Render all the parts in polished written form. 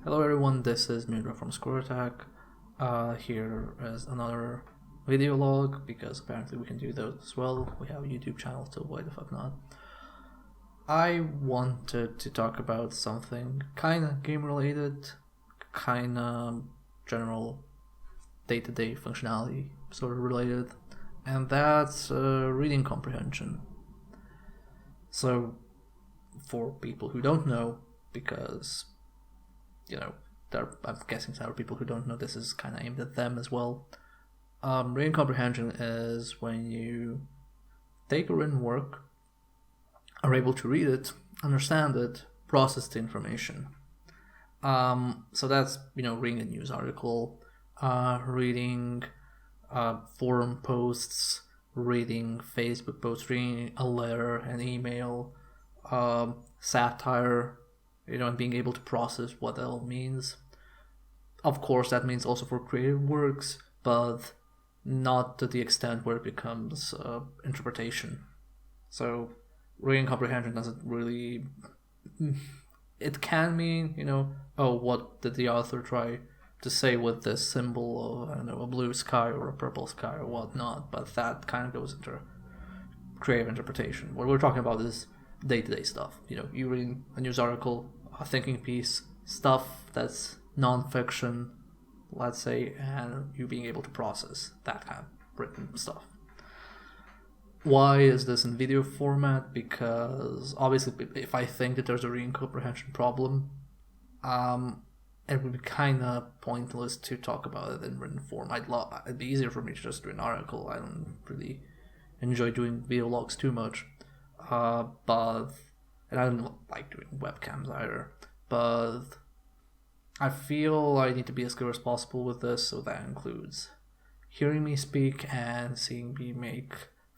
Hello everyone, this is Mudra from Score Attack. Here is another video log, because apparently we can do those as well. We have a YouTube channel, so why the fuck not? I wanted to talk about something kinda game related, kinda general day-to-day functionality sort of related, and that's reading comprehension. So, for people who don't know, because I'm guessing there are people who don't know, this is kind of aimed at them as well. Reading comprehension is when you take a written work, are able to read it, understand it, process the information. So that's, reading a news article, reading forum posts, reading Facebook posts, reading a letter, an email, satire, and being able to process what that all means. Of course, that means also for creative works, but not to the extent where it becomes interpretation. So, reading comprehension doesn't really. It can mean, what did the author try to say with this symbol of, a blue sky or a purple sky or whatnot, but that kind of goes into creative interpretation. What we're talking about is day-to-day stuff. You reading a news article, a thinking piece, stuff that's non-fiction, let's say, and you being able to process that kind of written stuff. Why is this in video format? Because obviously, if I think that there's a reading comprehension problem, it would be kind of pointless to talk about it in written form. It'd be easier for me to just do an article. I don't really enjoy doing video logs too much, and I don't like doing webcams either. But I feel I need to be as clear as possible with this, so that includes hearing me speak and seeing me make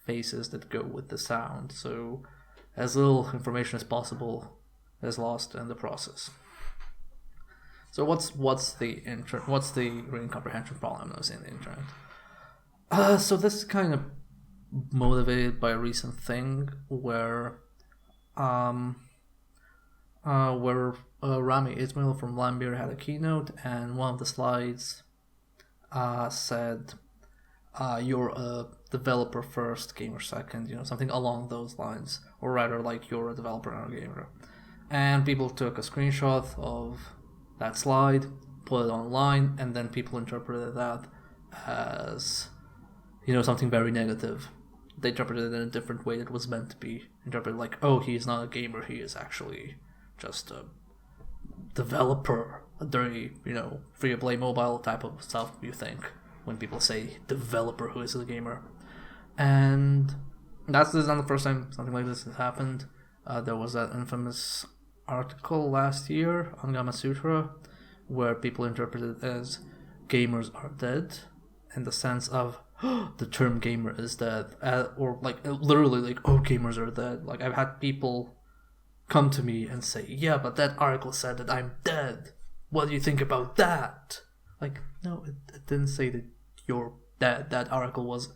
faces that go with the sound, so as little information as possible is lost in the process. So what's the reading comprehension problem noticing on the internet? So this is kind of motivated by a recent thing where Rami Ismail from Lambir had a keynote, and one of the slides said, you're a developer first, gamer second, something along those lines, or rather like you're a developer and a gamer. And people took a screenshot of that slide, put it online, and then people interpreted that as, something very negative. They interpreted it in a different way that was meant to be interpreted, like, oh, he's not a gamer, he is actually just a developer, a dirty, free-to-play mobile type of stuff you think when people say developer who is a gamer. And this is not the first time something like this has happened. There was that infamous article last year on Gama Sutra where people interpreted it as gamers are dead, in the sense of the term gamer is dead, or like literally like, oh, gamers are dead. Like, I've had people come to me and say, yeah, but that article said that I'm dead. What do you think about that? Like, no, it didn't say that you're dead. That article was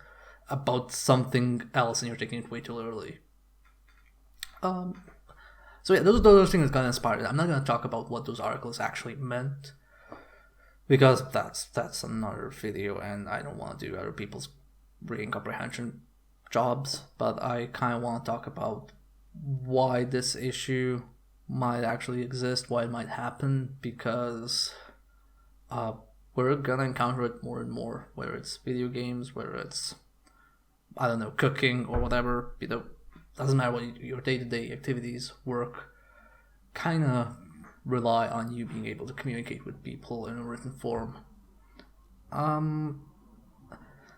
about something else, and you're taking it way too literally. So yeah, those things that kind of inspired it. I'm not going to talk about what those articles actually meant, because that's another video, and I don't want to do other people's reading comprehension jobs. But I kind of want to talk about why this issue might actually exist, why it might happen, because we're gonna encounter it more and more, whether it's video games, whether it's, I don't know, cooking or whatever. Doesn't matter what your day-to-day activities, work, kind of rely on you being able to communicate with people in a written form.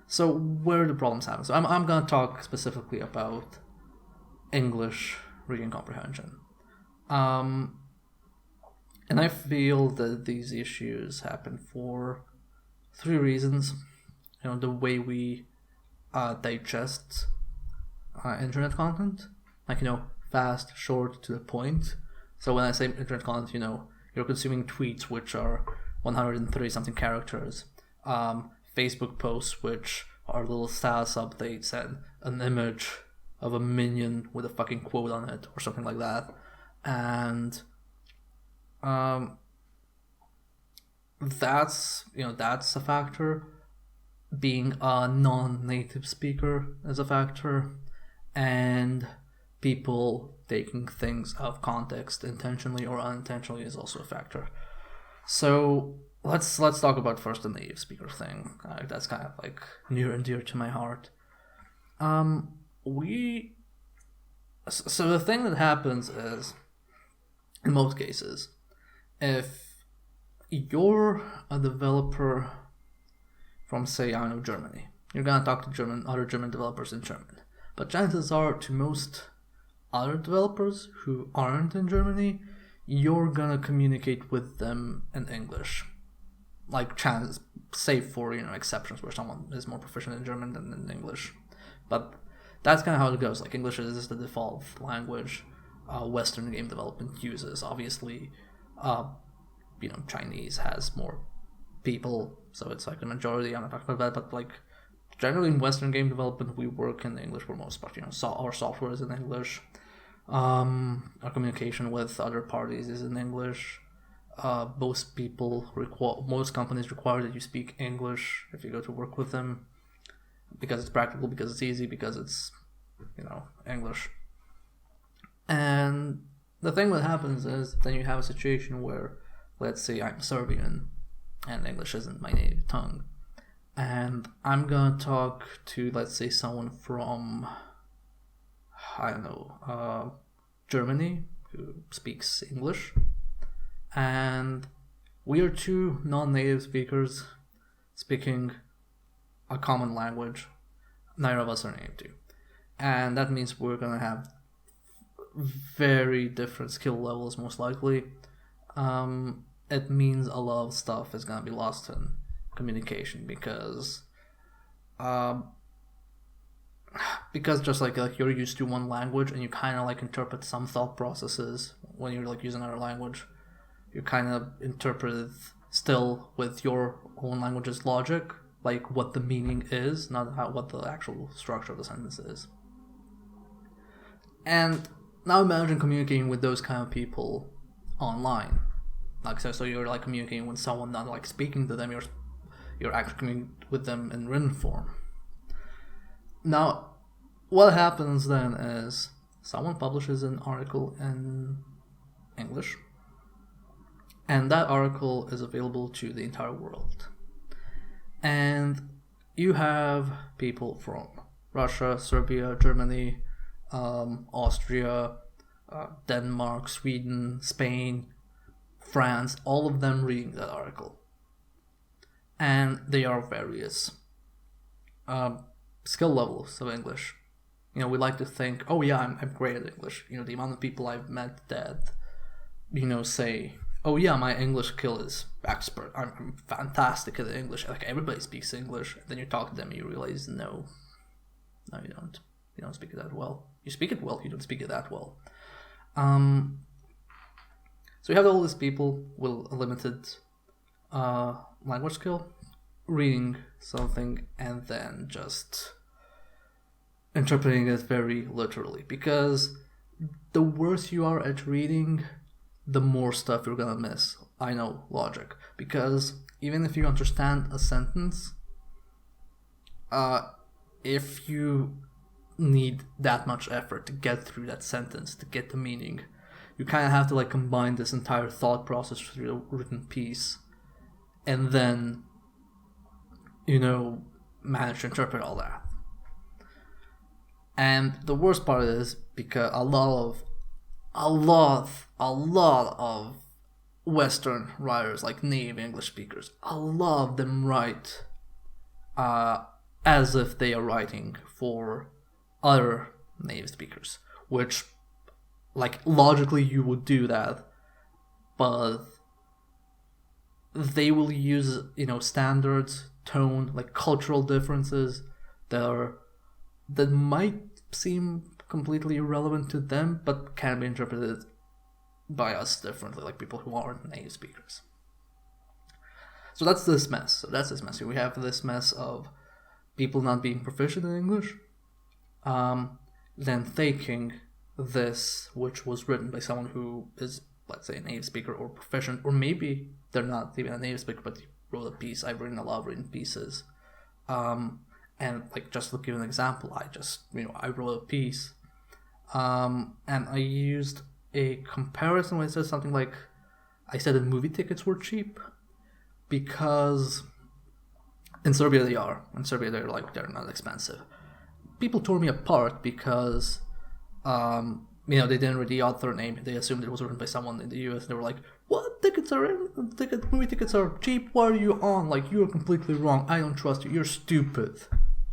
So where do problems happen? So I'm gonna talk specifically about English reading comprehension. And I feel that these issues happen for three reasons. The way we digest internet content, like, fast, short, to the point. So when I say internet content, you're consuming tweets which are 130 something characters, Facebook posts which are little status updates and an image of a minion with a fucking quote on it or something like that. And that's a factor. Being a non-native speaker is a factor, and people taking things out of context intentionally or unintentionally is also a factor. So let's talk about first the native speaker thing. That's kind of like near and dear to my heart. We so the thing that happens is, in most cases, if you're a developer from, say, I don't know, Germany, you're gonna talk to other German developers in German. But chances are, to most other developers who aren't in Germany, you're gonna communicate with them in English. Like, save for, exceptions where someone is more proficient in German than in English. But that's kind of how it goes. Like, English is the default language Western game development uses. Obviously, Chinese has more people, so it's like a majority. I'm not talking about that, but like generally in Western game development, we work in English for most part. Our software is in English. Our communication with other parties is in English. Most companies require that you speak English if you go to work with them, because it's practical, because it's easy, because it's English. And the thing that happens is then you have a situation where, let's say I'm Serbian and English isn't my native tongue, and I'm gonna talk to, let's say, someone from, I don't know, Germany who speaks English, and we are two non-native speakers speaking a common language neither of us are native, and that means we're gonna have very different skill levels, most likely. It means a lot of stuff is gonna be lost in communication because just like you're used to one language and you kind of like interpret some thought processes when you're like using another language. You kind of interpret it still with your own language's logic, like what the meaning is, not what the actual structure of the sentence is. And now imagine communicating with those kind of people online. Like so you're like communicating with someone, not like speaking to them. You're actually communicating with them in written form. Now, what happens then is someone publishes an article in English, and that article is available to the entire world. And you have people from Russia, Serbia, Germany, Austria, Denmark, Sweden, Spain, France, all of them reading that article. And they are various skill levels of English. We like to think, oh yeah, I'm great at English. The amount of people I've met that, say, oh yeah, my English skill is expert. I'm fantastic at English. Like, everybody speaks English. And then you talk to them and you realize, no, you don't. You don't speak it that well. You speak it well, you don't speak it that well. So you have all these people with a limited language skill reading something and then just interpreting it very literally. Because the worse you are at reading, the more stuff you're gonna miss. I know, logic. Because even if you understand a sentence, if you need that much effort to get through that sentence, to get the meaning, you kind of have to like combine this entire thought process through a written piece and then manage to interpret all that. And the worst part is because a lot of Western writers, like native English speakers, a lot of them write as if they are writing for other native speakers, which, like, logically you would do that, but they will use standards, tone, like cultural differences that might seem completely irrelevant to them, but can be interpreted by us differently, like people who aren't native speakers. So that's this mess. We have this mess of people not being proficient in English, then taking this, which was written by someone who is, let's say, a native speaker or proficient, or maybe they're not even a native speaker, but you wrote a piece. I've written a lot of written pieces. And like, just to give an example, I wrote a piece, and I used a comparison where it says something like, I said that movie tickets were cheap because in Serbia they are. In Serbia they're not expensive. People tore me apart because they didn't read the author name. They assumed it was written by someone in the US. They were like, what? Movie tickets are cheap? What are you on? Like, you're completely wrong. I don't trust you. You're stupid.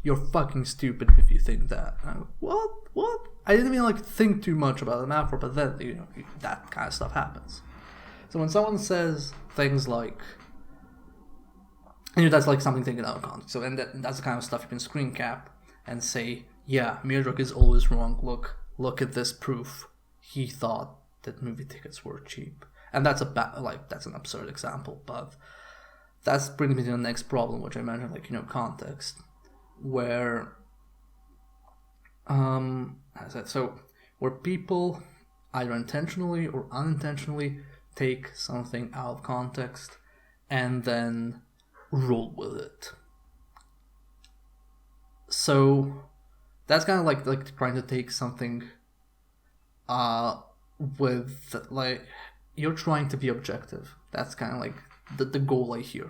You're fucking stupid if you think that. And I'm like, what? I didn't even think too much about an afro, but then, that kind of stuff happens. So when someone says things like, and that's something taken out of context. So and that's the kind of stuff you can screen cap and say, yeah, Miodrag is always wrong. Look at this proof. He thought that movie tickets were cheap. And that's that's an absurd example, but that's bringing me to the next problem, which I mentioned, context, where, where people either intentionally or unintentionally take something out of context and then roll with it. So that's kind of like trying to take something with you're trying to be objective. That's kind of the goal I hear.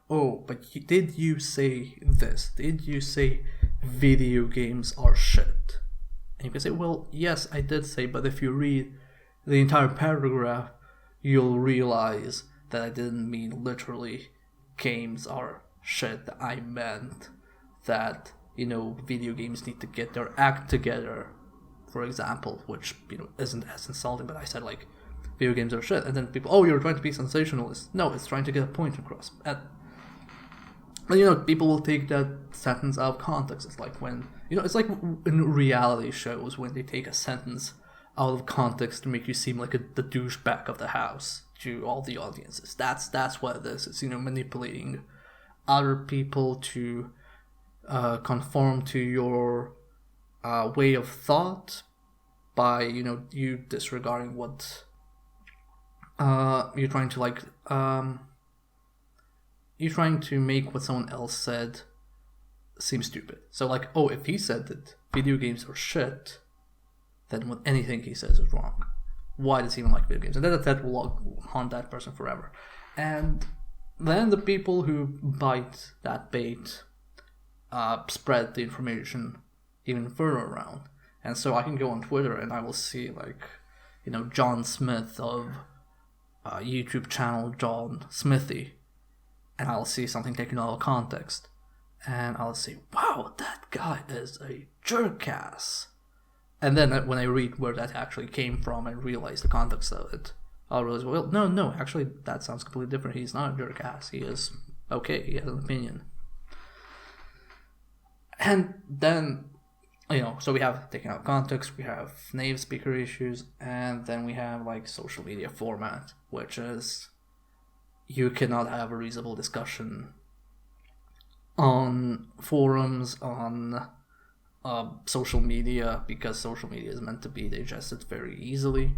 But did you say this? Did you say video games are shit? And you can say, well, yes, I did say, but if you read the entire paragraph, you'll realize that I didn't mean literally games are shit. I meant that, video games need to get their act together, for example, which, isn't as insulting, but I said, video games are shit. And then people, you're trying to be sensationalist. No, it's trying to get a point across. And people will take that sentence out of context. It's like when, it's like in reality shows when they take a sentence out of context to make you seem like the douchebag of the house to all the audiences. That's what it is. It's, manipulating other people to conform to your way of thought by, you disregarding what you're trying to you're trying to make what someone else said seem stupid. So if he said that video games are shit, then anything he says is wrong. Why does he even like video games? And that will haunt that person forever. And then the people who bite that bait spread the information even further around. And so I can go on Twitter and I will see John Smith of YouTube channel John Smithy, and I'll see something taken out of context, and I'll say, wow, that guy is a jerk-ass. And then when I read where that actually came from and realize the context of it, I'll realize, well, no, actually, that sounds completely different. He's not a jerk-ass. He is okay. He has an opinion. And then, so we have taken out context, we have native speaker issues, and then we have, social media format, which is, you cannot have a reasonable discussion on forums, on social media, because social media is meant to be digested very easily,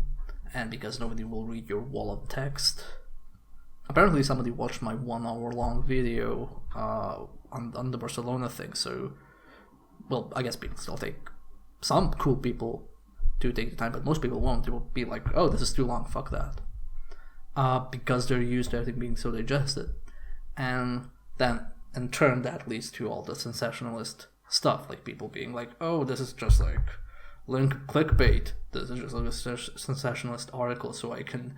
and because nobody will read your wall of text. Apparently somebody watched my 1 hour long video on the Barcelona thing, so, well, I guess people still some cool people do take the time, but most people won't. They will be like, oh, this is too long, fuck that. Because they're used to everything being so digested. And then, in turn, that leads to all the sensationalist stuff, people being like, oh, this is just link clickbait. This is just a sensationalist article, so I can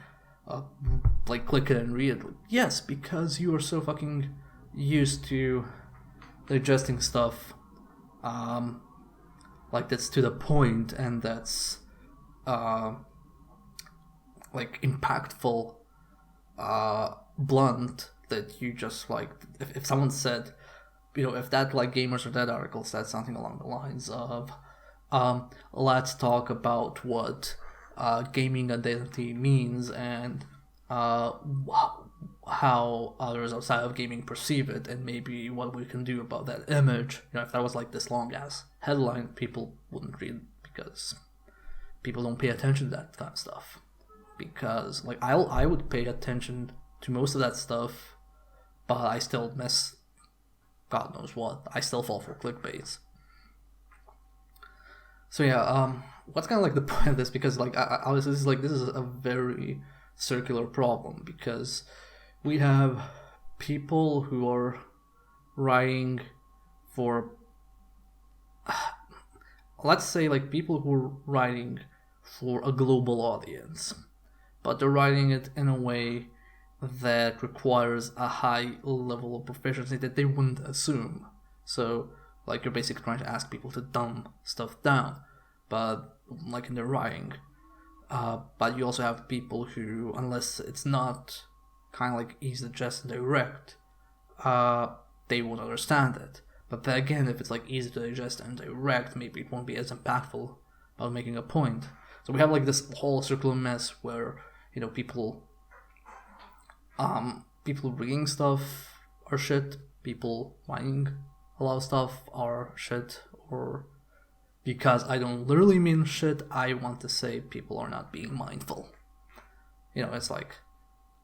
click it and read it. Yes, because you are so fucking used to digesting stuff that's to the point and that's impactful, blunt, that you just if someone said, if that Gamers Are Dead article said something along the lines of let's talk about what gaming identity means and how others outside of gaming perceive it, and maybe what we can do about that image. If that was this long ass headline, people wouldn't read, because people don't pay attention to that kind of stuff. Because I would pay attention to most of that stuff, but I still miss God knows what. I still fall for clickbaits. So yeah, what's kind of like the point of this? Because like I was this is a very circular problem, because we have people who are writing for, let's say, like people who are writing for a global audience, but they're writing it in a way that requires a high level of proficiency that they wouldn't assume. So like you're basically trying to ask people to dumb stuff down, but like in their writing. But you also have people who, unless it's not kind of like easy, just and direct, they won't understand it. But then again, if it's like easy to digest and direct, maybe it won't be as impactful about making a point. So we have like this whole circular mess where, you know, people reading stuff are shit, people writing a lot of stuff are shit, or because I don't literally mean shit, I want to say people are not being mindful. You know, it's like,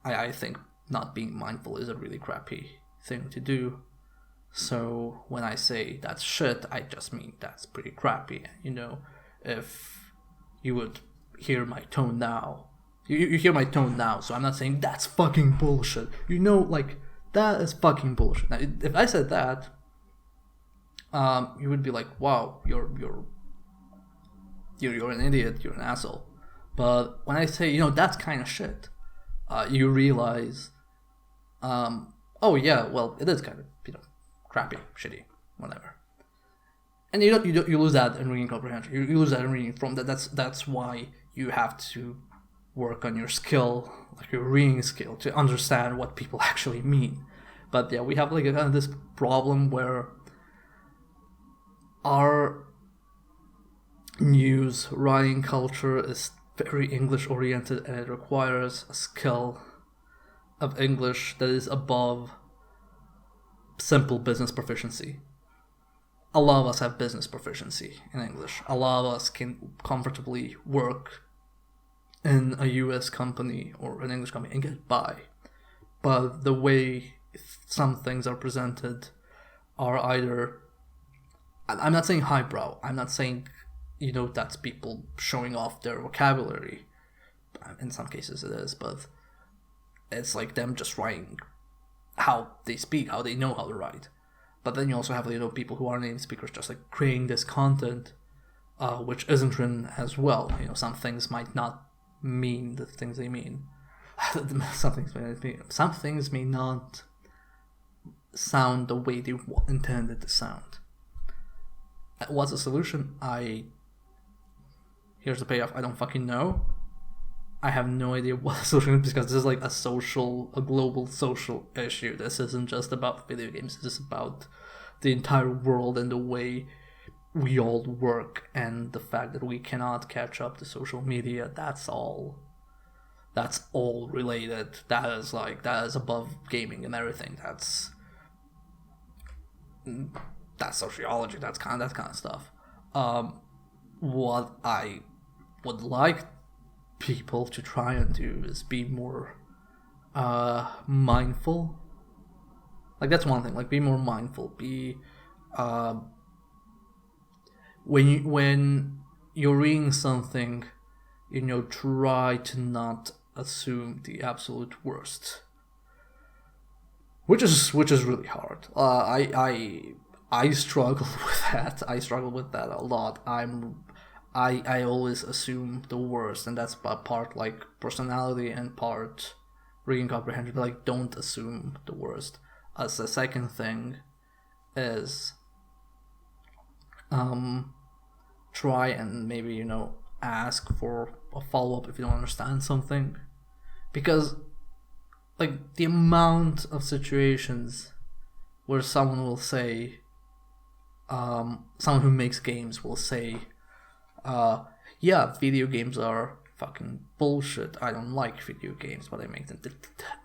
I think not being mindful is a really crappy thing to do. So when I say that's shit, I just mean that's pretty crappy. You know, if you would hear my tone now, you hear my tone now, so I'm not saying that's fucking bullshit. You know, like, that is fucking bullshit. Now, if I said that, you would be like, wow, you're an idiot, you're an asshole. But when I say, you know, that's kind of shit, you realize, oh yeah, well, it is kind of, you know, crappy, shitty, whatever. And you lose that in reading comprehension. You lose that in reading from that. That's why you have to work on your skill, like your reading skill, to understand what people actually mean. But yeah, we have like this problem where our news writing culture is very English oriented, and it requires a skill of English that is above simple business proficiency. A lot of us have business proficiency in English. A lot of us can comfortably work in a US company or an English company and get by. But the way some things are presented are either, I'm not saying highbrow, I'm not saying, you know, that's people showing off their vocabulary. In some cases it is, but it's like them just writing how they speak, how they know how to write. But then you also have, you know, people who are native speakers just like creating this content, which isn't written as well. You know, some things might not mean the things they mean. Some things may not sound the way they intended to sound. What's the solution? Here's the payoff. I don't fucking know. I have no idea what the solution is, because this is like a global social issue. This isn't just about video games. This is about the entire world and the way we all work, and the fact that we cannot catch up to social media. That's all related. That is above gaming and everything. That's sociology. That's kind of stuff. What I would like people to try and do is be more mindful. Like, that's one thing. Like, be more mindful. Be when you're reading something, you know, try to not assume the absolute worst, which is really hard. I struggle with that. I struggle with that a lot. I always assume the worst, and that's part like personality and part reading comprehension. But like, don't assume the worst. As the second thing is, try and maybe, you know, ask for a follow-up if you don't understand something, because like the amount of situations where someone will say, someone who makes games will say, yeah, video games are fucking bullshit. I don't like video games, but I make them.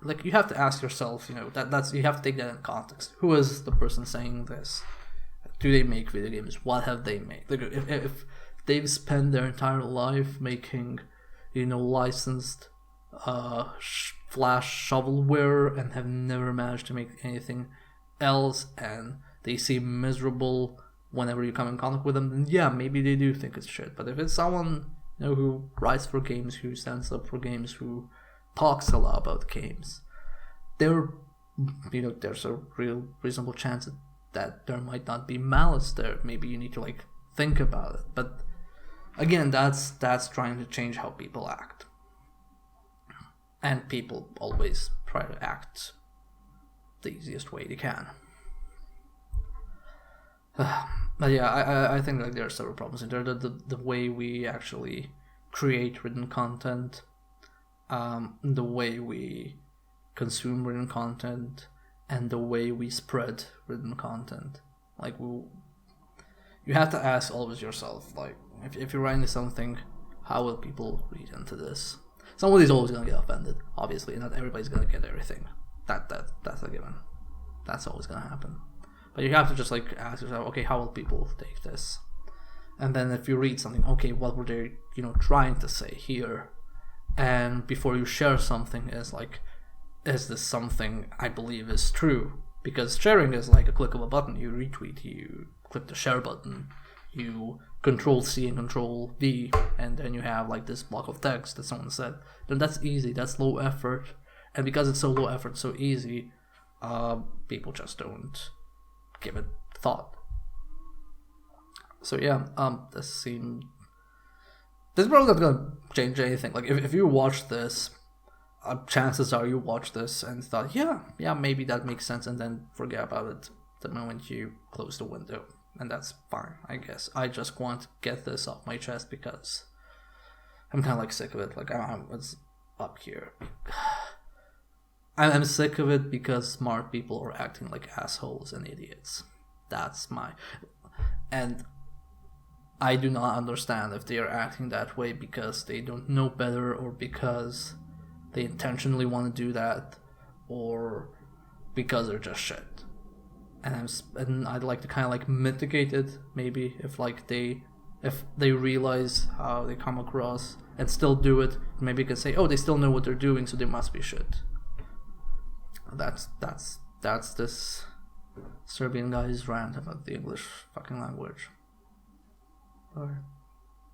Like, you have to ask yourself, you know, that's you have to take that in context. Who is the person saying this? Do they make video games? What have they made? Like, if they've spent their entire life making, you know, licensed Flash shovelware and have never managed to make anything else, and they seem miserable whenever you come in contact with them, then yeah, maybe they do think it's shit. But if it's someone, you know, who writes for games, who stands up for games, who talks a lot about games, there's a real reasonable chance that there might not be malice there. Maybe you need to like think about it. But again, that's trying to change how people act. And people always try to act the easiest way they can. But yeah, I think like there are several problems in there. The way we actually create written content, the way we consume written content, and the way we spread written content. Like you have to ask always yourself, like, if you're writing something, how will people read into this? Somebody's always gonna get offended. Obviously, not everybody's gonna get everything. That's a given. That's always gonna happen. But you have to just like ask yourself, okay, how will people take this? And then if you read something, okay, what were they, trying to say here? And before you share something, is this something I believe is true? Because sharing is like a click of a button. You retweet, you click the share button, you Control-C and Control-V, and then you have like this block of text that someone said. Then that's easy, that's low effort. And because it's so low effort, so easy, people just don't give it thought. So yeah, this is probably not gonna change anything. Like if you watch this, chances are you watch this and thought, yeah, maybe that makes sense, and then forget about it the moment you close the window, and that's fine, I guess. I just want to get this off my chest because I'm kind of like sick of it. Like it's up here. I'm sick of it because smart people are acting like assholes and idiots. And I do not understand if they are acting that way because they don't know better, or because they intentionally want to do that, or because they're just shit. And I'd like to kind of like mitigate it, maybe, if they realize how they come across and still do it. Maybe you can say, oh, they still know what they're doing, so they must be shit. That's this Serbian guy's rant about the English fucking language. Alright.